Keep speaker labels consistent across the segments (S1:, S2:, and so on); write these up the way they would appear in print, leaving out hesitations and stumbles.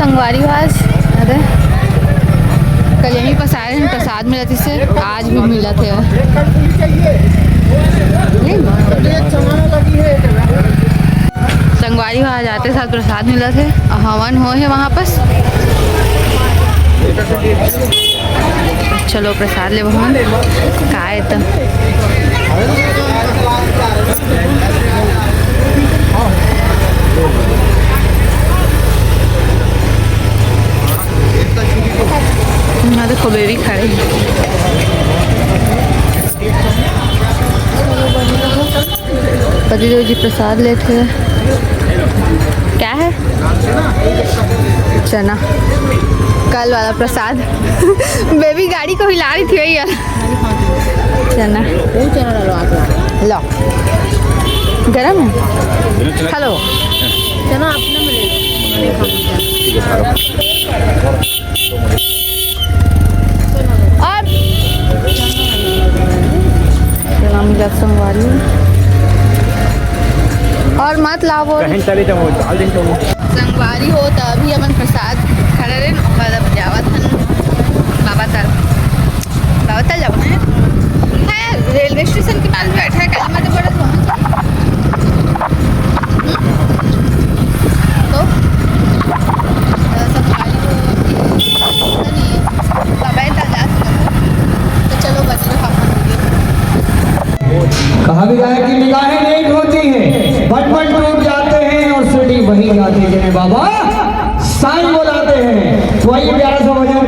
S1: संगवारी आज अरे कल यहीं पर आए हैं, प्रसाद मिला थी से आज भी मिला थे। संगवारी आज आते साथ प्रसाद मिला थे, हवन हो है वहाँ पर। चलो प्रसाद ले भगवान का है तो देखो बेबी खड़े पतिदेव जी प्रसाद लेते हैं। क्या है? चना, कल वाला प्रसाद। बेबी गाड़ी को हिला रही थी वही यार। चना लो गरम है, हेलो चना अपना और संगवारी और मत लाओ संगवारी हो तभी अपन प्रसाद खड़े रहे जावत बाबा तल जाओ है रेलवे स्टेशन के पास बैठा है कल मैं तो बड़ा तो संगवारी हो बाबा तल जा तो चलो बच रहा।
S2: कहा गया है कि निगाहें नहीं होती हैं, बट टूट जाते हैं और सिटी वहीं जाते हैं बाबा साईं बुलाते हैं। वही प्यारा सा भजन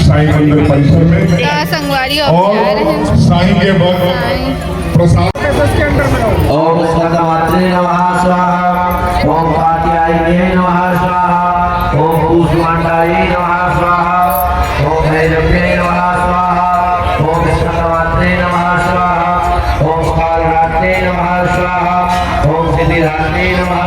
S2: साईं मंदिर परिसर में
S1: संगवारी
S2: और साईं के भक्त प्रसाद
S3: ओम स्कंदमात्रे नमः स्वाहा, ओम कात्यायने नमः स्वाहा, ओम कूष्मांडाय नमः स्वाहा, ओम भैरवे नमः स्वाहा, ओम स्कंदमात्रे नमः स्वाहा, ओम कालरात्रे नमः स्वाहा, ओम सिद्धिदात्रे नमः।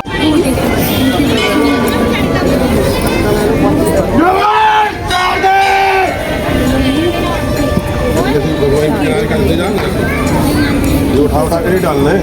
S4: उठा कर ही डालना है।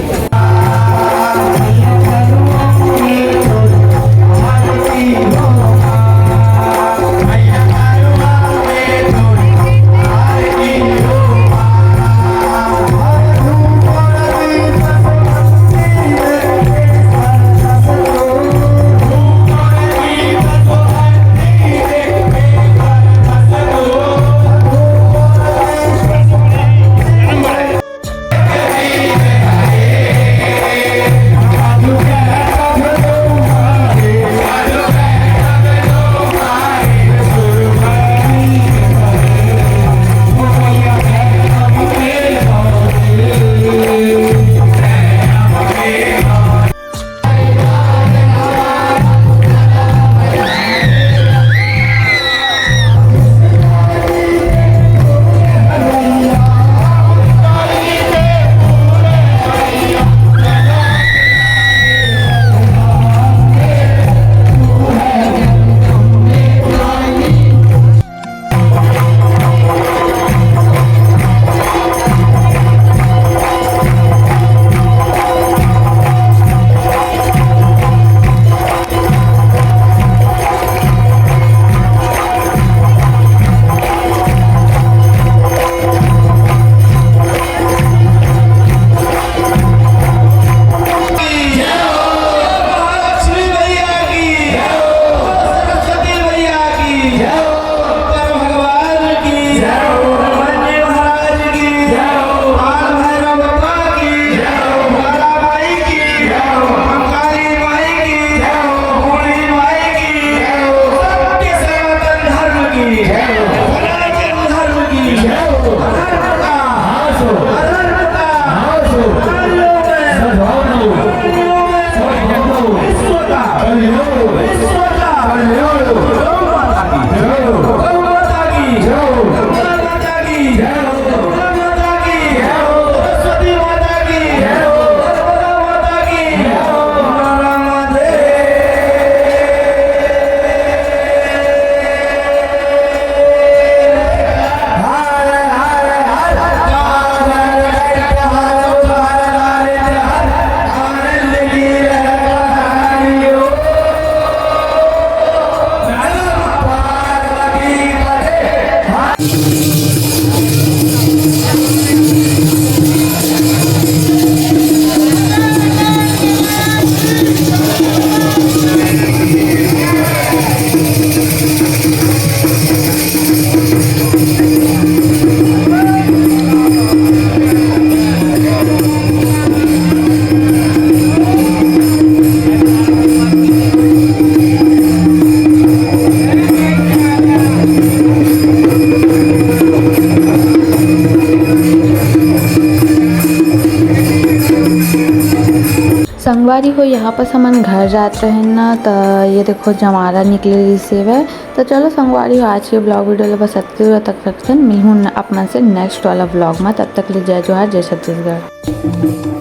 S1: संगवारी हो यहाँ पर हमन घर जात रहे ना तो ये देखो जमारा निकले सेव है। तो चलो संगवारी हो आज के ब्लॉग वीडियो बस अतके तक रखते मिलूँ अपना से नेक्स्ट वाला ब्लॉग में। तब तक ले जय जोहार जय छत्तीसगढ़।